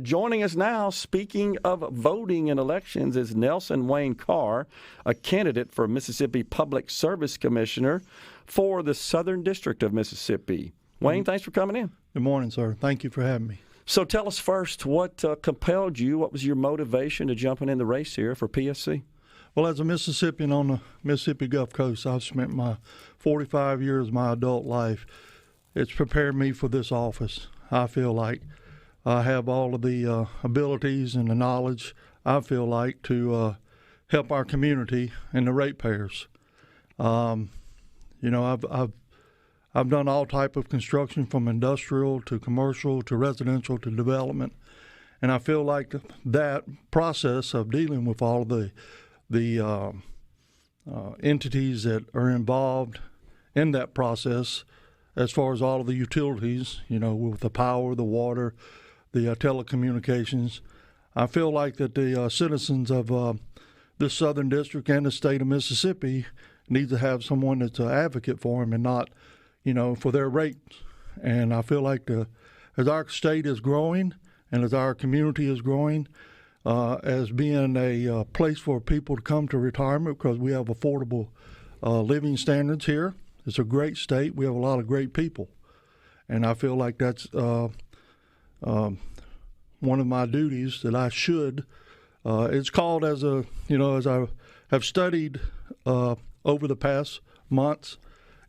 Joining us now, speaking of voting in elections, is Nelson Wayne Carr, a candidate for Mississippi Public Service Commissioner for the Southern District of Mississippi. Wayne, thanks for coming in. Good morning, sir. Thank you for having me. So tell us first, what compelled you? What was your motivation to jumping in the race here for PSC? Well, as a Mississippian on the Mississippi Gulf Coast, I've spent my 45 years of my adult life. It's prepared me for this office. I feel like I have all of the abilities and the knowledge, I feel like, to help our community and the ratepayers. I've done all type of construction, from industrial to commercial to residential to development, and I feel like that process of dealing with all of the entities that are involved in that process, as far as all of the utilities, with the power, the water, the telecommunications, I feel like that the citizens of this Southern District and the state of Mississippi need to have someone that's an advocate for them and not, for their rates. And I feel like as our state is growing and as our community is growing, as being a place for people to come to retirement, because we have affordable living standards here. It's a great state. We have a lot of great people. And I feel like that's one of my duties that I should. It's called as I have studied over the past months,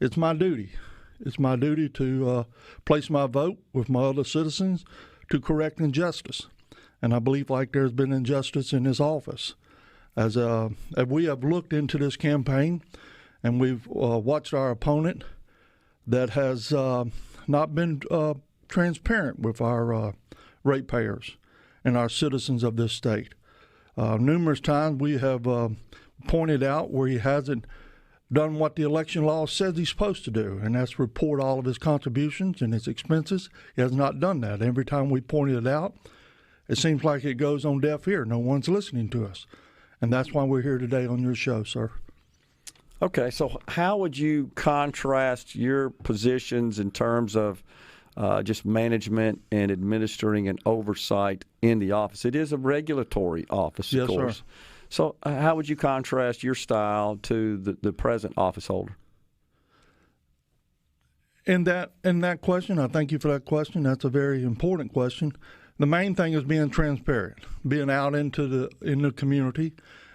it's my duty. It's my duty to place my vote with my other citizens to correct injustice. And I believe like there's been injustice in this office. As we have looked into this campaign and we've watched our opponent that has not been transparent with our ratepayers and our citizens of this state. Numerous times we have pointed out where he hasn't done what the election law says he's supposed to do, and that's report all of his contributions and his expenses. He has not done that. Every time we pointed it out, it seems like it goes on deaf ear. No one's listening to us. And that's why we're here today on your show, sir. Okay, so how would you contrast your positions in terms of just management and administering and oversight in the office? It is a regulatory office, of course. Sir. So how would you contrast your style to the present office holder? In that question, I thank you for that question. That's a very important question. The main thing is being transparent, being out in the community,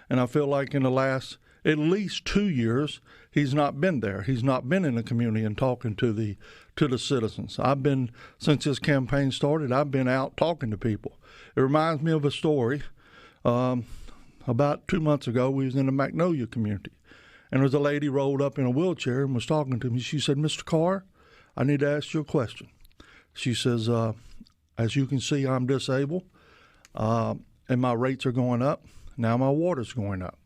and I feel like in the last at least 2 years, he's not been there. He's not been in the community and talking to the citizens. Since this campaign started, I've been out talking to people. It reminds me of a story. About 2 months ago, we was in the Magnolia community, and there was a lady rolled up in a wheelchair and was talking to me. She said, "Mr. Carr, I need to ask you a question." She says, as you can see, I'm disabled, and my rates are going up. Now my water's going up.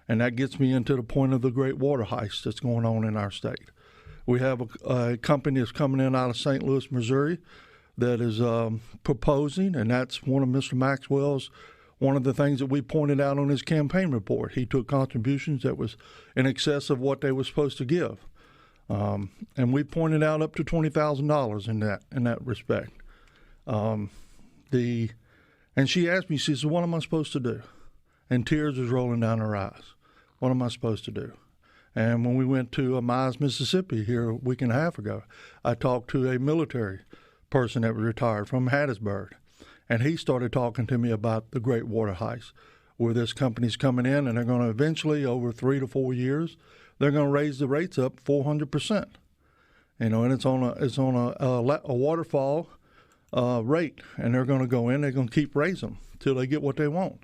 And that gets me into the point of the great water heist that's going on in our state. We have a company that's coming in out of St. Louis, Missouri, that is proposing, and that's one of Mr. Maxwell's, one of the things that we pointed out on his campaign report. He took contributions that was in excess of what they were supposed to give. And we pointed out up to $20,000 in that respect. And she asked me, she said, "What am I supposed to do?" And tears was rolling down her eyes. What am I supposed to do? And when we went to Mize, Mississippi here a week and a half ago, I talked to a military person that was retired from Hattiesburg. And he started talking to me about the Great Water Heist, where this company's coming in and they're going to eventually, over 3 to 4 years, they're going to raise the rates up 400%. And it's on a waterfall rate, and they're going to go in, they're going to keep raising them till they get what they want.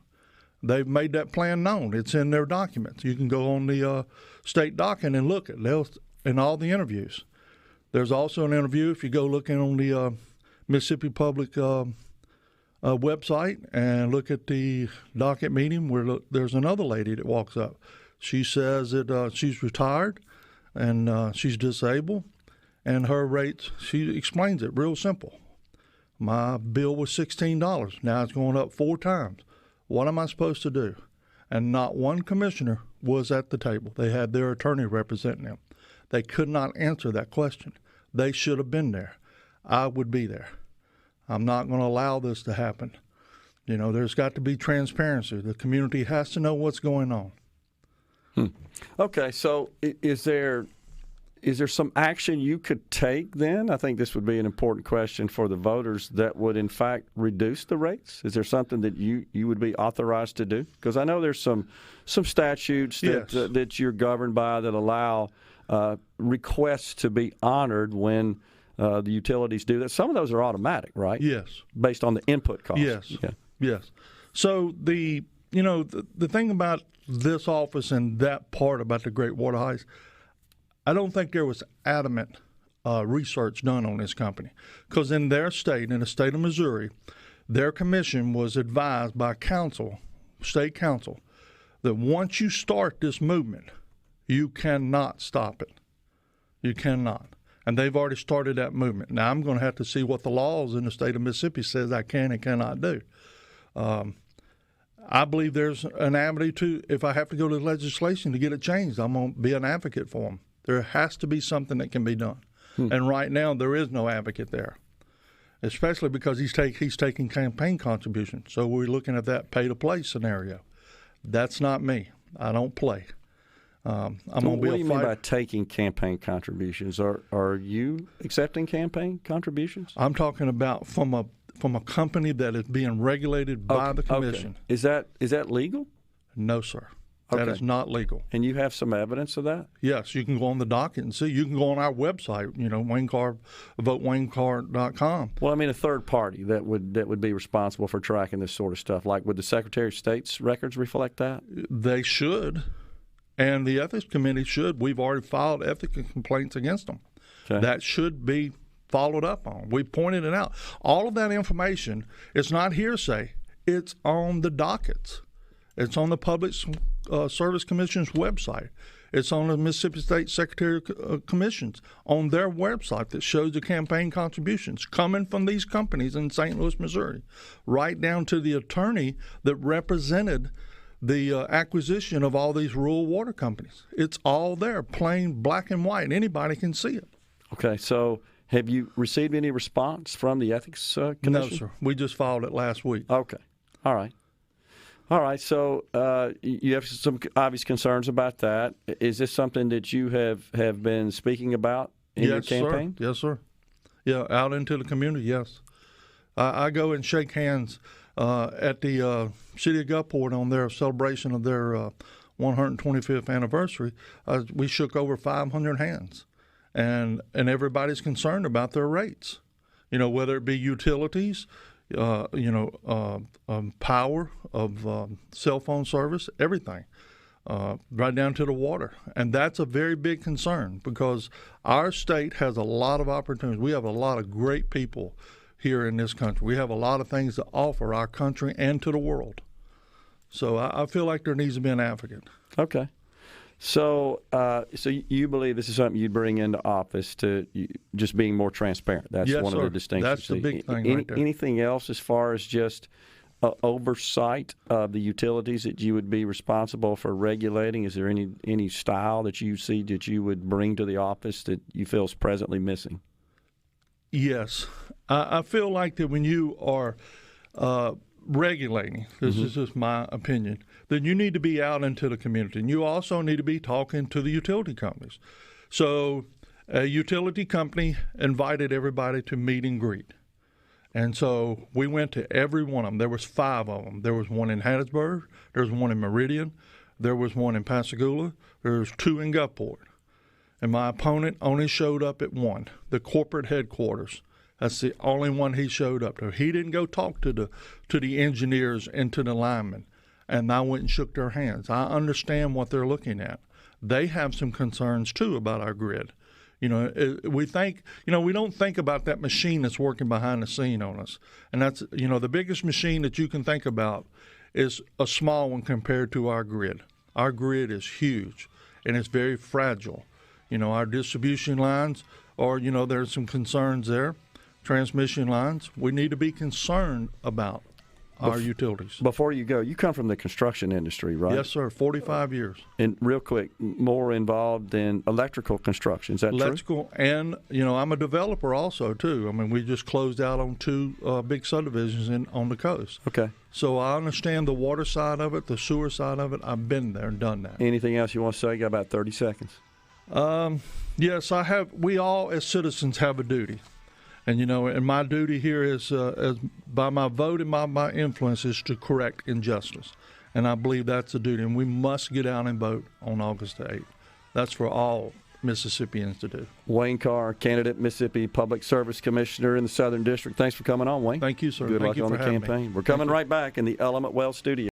They've made that plan known. It's in their documents. You can go on the state docket and look at it in all the interviews. There's also an interview, if you go looking on the Mississippi Public website and look at the docket meeting, where there's another lady that walks up. She says that she's retired and she's disabled, and her rates, she explains it real simple. My bill was $16. Now it's going up 4 times. What am I supposed to do? And not one commissioner was at the table. They had their attorney representing them. They could not answer that question. They should have been there. I would be there. I'm not going to allow this to happen. There's got to be transparency. The community has to know what's going on. Okay, so is there some action you could take then? I think this would be an important question for the voters that would, in fact, reduce the rates. Is there something that you would be authorized to do? Because I know there's some statutes that, that you're governed by that allow requests to be honored when the utilities do that. Some of those are automatic, right? Yes. Based on the input cost. Yes. Yeah. Yes. So the thing about this office and that part about the Great Water Heist, I don't think there was adamant research done on this company, because in their state, in the state of Missouri, their commission was advised by state council, that once you start this movement, you cannot stop it. You cannot. And they've already started that movement. Now, I'm going to have to see what the laws in the state of Mississippi says I can and cannot do. I believe there's an avenue to, if I have to go to legislation to get it changed, I'm going to be an advocate for them. There has to be something that can be done. And right now, there is no advocate there, especially because he's taking campaign contributions. So we're looking at that pay-to-play scenario. That's not me. I don't play. I'm going to be a fighter. What do you mean by taking campaign contributions? Are you accepting campaign contributions? I'm talking about from a company that is being regulated by the commission. Okay. Is that legal? No, sir. That is not legal. And you have some evidence of that? Yes, you can go on the docket and see. You can go on our website, Wayne Carr, voteWayneCarr.com. Well, I mean, a third party that would be responsible for tracking this sort of stuff. Like, would the Secretary of State's records reflect that? They should, and the Ethics Committee should. We've already filed ethics complaints against them. Okay. That should be followed up on. We pointed it out. All of that information, it's not hearsay. It's on the dockets. It's on the Public Service Commission's website. It's on the Mississippi State Secretary Commission's on their website that shows the campaign contributions coming from these companies in St. Louis, Missouri, right down to the attorney that represented the acquisition of all these rural water companies. It's all there, plain black and white. Anybody can see it. Okay, so have you received any response from the Ethics Commission? No, sir. We just filed it last week. Okay. All right. So you have some obvious concerns about that. Is this something that you have been speaking about in your campaign? Sir. Yes, sir. Yeah, out into the community, yes. I go and shake hands at the City of Gulfport on their celebration of their 125th anniversary. We shook over 500 hands, and everybody's concerned about their rates, whether it be utilities, power of cell phone service, everything, right down to the water. And that's a very big concern because our state has a lot of opportunities. We have a lot of great people here in this country. We have a lot of things to offer our country and to the world. So I feel like there needs to be an advocate. Okay. So you believe this is something you'd bring into office to just being more transparent. That's yes, one sir. of the distinctions. That's the big thing right there. Anything else as far as just oversight of the utilities that you would be responsible for regulating? Is there any style that you see that you would bring to the office that you feel is presently missing? Yes. I feel like that when you are regulating, this is just my opinion, then you need to be out into the community. And you also need to be talking to the utility companies. So a utility company invited everybody to meet and greet. And so we went to every one of them. There was 5 of them. There was one in Hattiesburg. There was one in Meridian. There was one in Pascagoula. There was 2 in Gulfport. And my opponent only showed up at one, the corporate headquarters. That's the only one he showed up to. He didn't go talk to the engineers and to the linemen. And I went and shook their hands. I understand what they're looking at. They have some concerns, too, about our grid. We think, we don't think about that machine that's working behind the scene on us. And that's, the biggest machine that you can think about is a small one compared to our grid. Our grid is huge, and it's very fragile. Our distribution lines are, there's some concerns there. Transmission lines, we need to be concerned about our utilities. Before you go, you come from the construction industry, right? Yes, sir. 45 years. And real quick, more involved in electrical construction. Is that true? Electrical, and I'm a developer also too. I mean, we just closed out on 2 big subdivisions on the coast. Okay. So I understand the water side of it, the sewer side of it. I've been there and done that. Anything else you want to say? You got about 30 seconds. Yes, I have. We all as citizens have a duty. And, and my duty here is, as by my vote and my influence, is to correct injustice. And I believe that's a duty. And we must get out and vote on August the 8th. That's for all Mississippians to do. Wayne Carr, candidate, Mississippi Public Service Commissioner in the Southern District. Thanks for coming on, Wayne. Thank you, sir. Good Thank luck you on for the having campaign. me. We're coming right back in the Element Well studio.